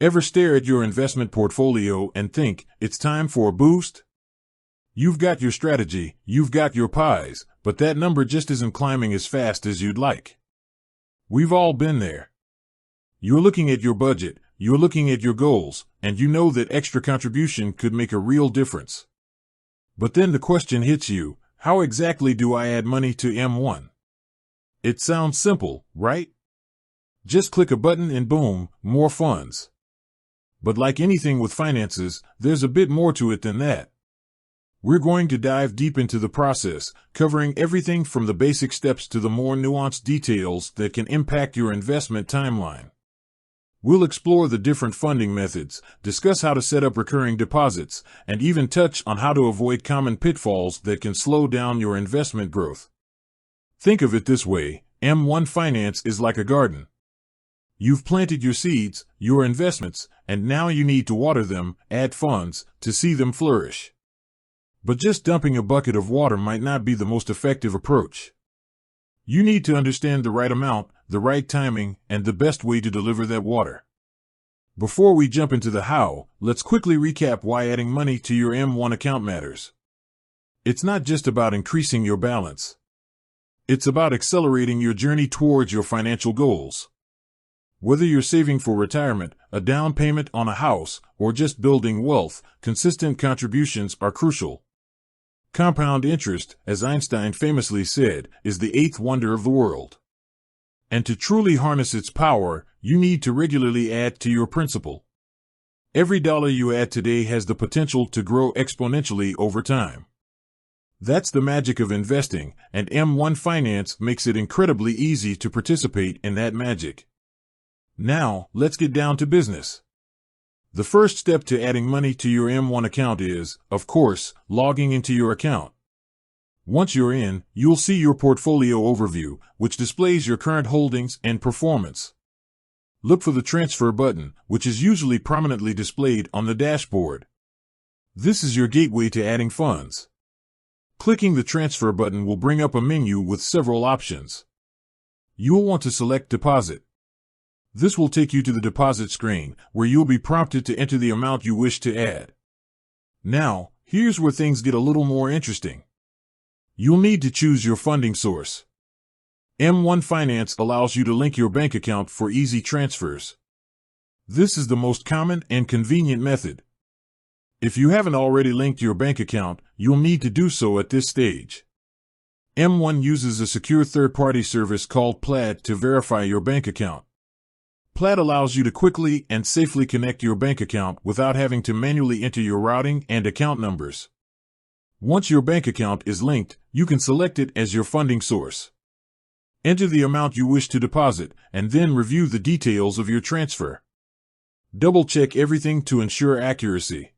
Ever stare at your investment portfolio and think, it's time for a boost? You've got your strategy, you've got your pies, but that number just isn't climbing as fast as you'd like. We've all been there. You're looking at your budget, you're looking at your goals, and you know that extra contribution could make a real difference. But then the question hits you, how exactly do I add money to M1? It sounds simple, right? Just click a button and boom, more funds. But like anything with finances, there's a bit more to it than that. We're going to dive deep into the process, covering everything from the basic steps to the more nuanced details that can impact your investment timeline. We'll explore the different funding methods, discuss how to set up recurring deposits, and even touch on how to avoid common pitfalls that can slow down your investment growth. Think of it this way, M1 Finance is like a garden. You've planted your seeds, your investments, and now you need to water them, add funds, to see them flourish. But just dumping a bucket of water might not be the most effective approach. You need to understand the right amount, the right timing, and the best way to deliver that water. Before we jump into the how, let's quickly recap why adding money to your M1 account matters. It's not just about increasing your balance. It's about accelerating your journey towards your financial goals. Whether you're saving for retirement, a down payment on a house, or just building wealth, consistent contributions are crucial. Compound interest, as Einstein famously said, is the eighth wonder of the world. And to truly harness its power, you need to regularly add to your principal. Every dollar you add today has the potential to grow exponentially over time. That's the magic of investing, and M1 Finance makes it incredibly easy to participate in that magic. Now, let's get down to business. The first step to adding money to your M1 account is, of course, logging into your account. Once you're in, you'll see your portfolio overview, which displays your current holdings and performance. Look for the transfer button, which is usually prominently displayed on the dashboard. This is your gateway to adding funds. Clicking the transfer button will bring up a menu with several options. You'll want to select deposit. This will take you to the deposit screen, where you'll be prompted to enter the amount you wish to add. Now, here's where things get a little more interesting. You'll need to choose your funding source. M1 Finance allows you to link your bank account for easy transfers. This is the most common and convenient method. If you haven't already linked your bank account, you'll need to do so at this stage. M1 uses a secure third-party service called Plaid to verify your bank account. Plaid allows you to quickly and safely connect your bank account without having to manually enter your routing and account numbers. Once your bank account is linked, you can select it as your funding source. Enter the amount you wish to deposit, and then review the details of your transfer. Double-check everything to ensure accuracy.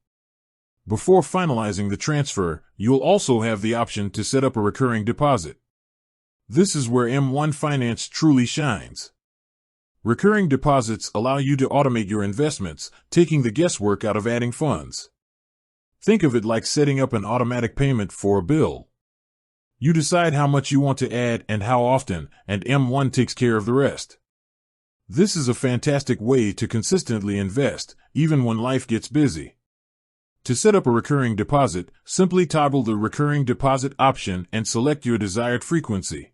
Before finalizing the transfer, you'll also have the option to set up a recurring deposit. This is where M1 Finance truly shines. Recurring deposits allow you to automate your investments, taking the guesswork out of adding funds. Think of it like setting up an automatic payment for a bill. You decide how much you want to add and how often, and M1 takes care of the rest. This is a fantastic way to consistently invest, even when life gets busy. To set up a recurring deposit, simply toggle the recurring deposit option and select your desired frequency.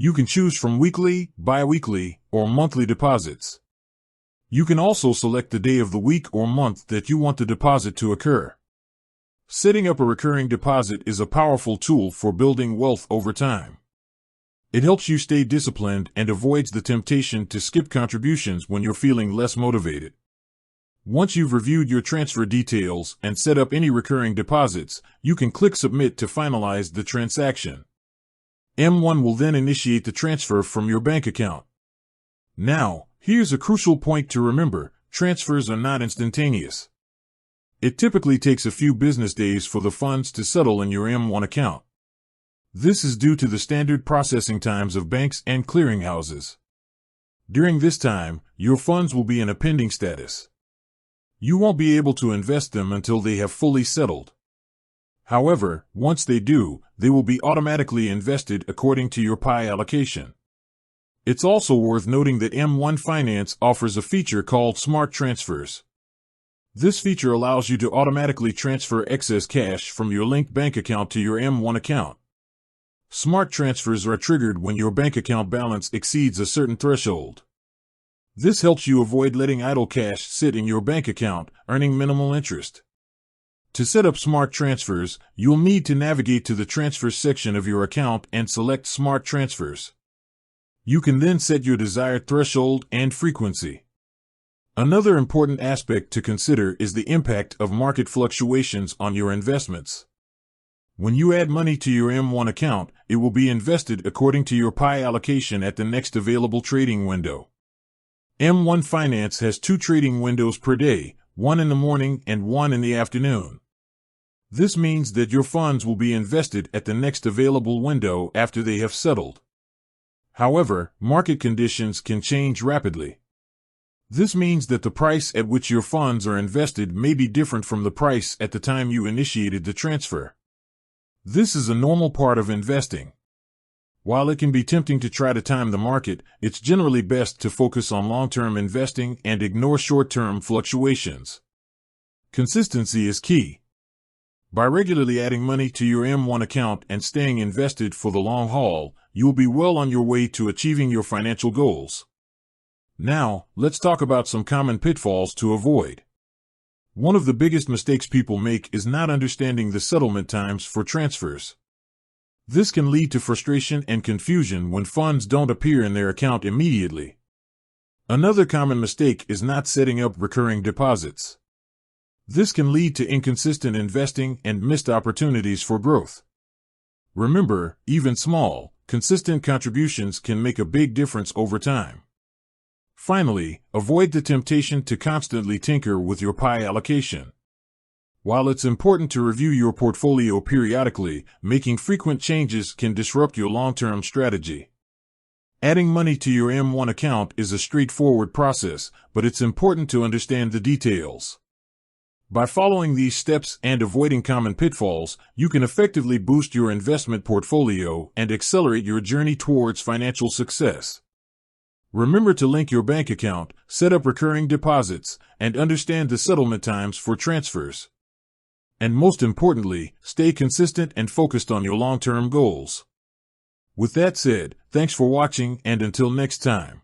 You can choose from weekly, bi-weekly, or monthly deposits. You can also select the day of the week or month that you want the deposit to occur. Setting up a recurring deposit is a powerful tool for building wealth over time. It helps you stay disciplined and avoids the temptation to skip contributions when you're feeling less motivated. Once you've reviewed your transfer details and set up any recurring deposits, you can click Submit to finalize the transaction. M1 will then initiate the transfer from your bank account. Now, here's a crucial point to remember: transfers are not instantaneous. It typically takes a few business days for the funds to settle in your M1 account. This is due to the standard processing times of banks and clearinghouses. During this time, your funds will be in a pending status. You won't be able to invest them until they have fully settled. However, once they do, they will be automatically invested according to your pie allocation. It's also worth noting that M1 Finance offers a feature called Smart Transfers. This feature allows you to automatically transfer excess cash from your linked bank account to your M1 account. Smart transfers are triggered when your bank account balance exceeds a certain threshold. This helps you avoid letting idle cash sit in your bank account, earning minimal interest. To set up smart transfers, you'll need to navigate to the Transfers section of your account and select Smart Transfers. You can then set your desired threshold and frequency. Another important aspect to consider is the impact of market fluctuations on your investments. When you add money to your M1 account, it will be invested according to your pie allocation at the next available trading window. M1 Finance has 2 trading windows per day, one in the morning and one in the afternoon. This means that your funds will be invested at the next available window after they have settled. However, market conditions can change rapidly. This means that the price at which your funds are invested may be different from the price at the time you initiated the transfer. This is a normal part of investing. While it can be tempting to try to time the market, it's generally best to focus on long-term investing and ignore short-term fluctuations. Consistency is key. By regularly adding money to your M1 account and staying invested for the long haul, you'll be well on your way to achieving your financial goals. Now, let's talk about some common pitfalls to avoid. One of the biggest mistakes people make is not understanding the settlement times for transfers. This can lead to frustration and confusion when funds don't appear in their account immediately. Another common mistake is not setting up recurring deposits. This can lead to inconsistent investing and missed opportunities for growth. Remember, even small, consistent contributions can make a big difference over time. Finally, avoid the temptation to constantly tinker with your pie allocation. While it's important to review your portfolio periodically, making frequent changes can disrupt your long-term strategy. Adding money to your M1 account is a straightforward process, but it's important to understand the details. By following these steps and avoiding common pitfalls, you can effectively boost your investment portfolio and accelerate your journey towards financial success. Remember to link your bank account, set up recurring deposits, and understand the settlement times for transfers. And most importantly, stay consistent and focused on your long-term goals. With that said, thanks for watching, and until next time.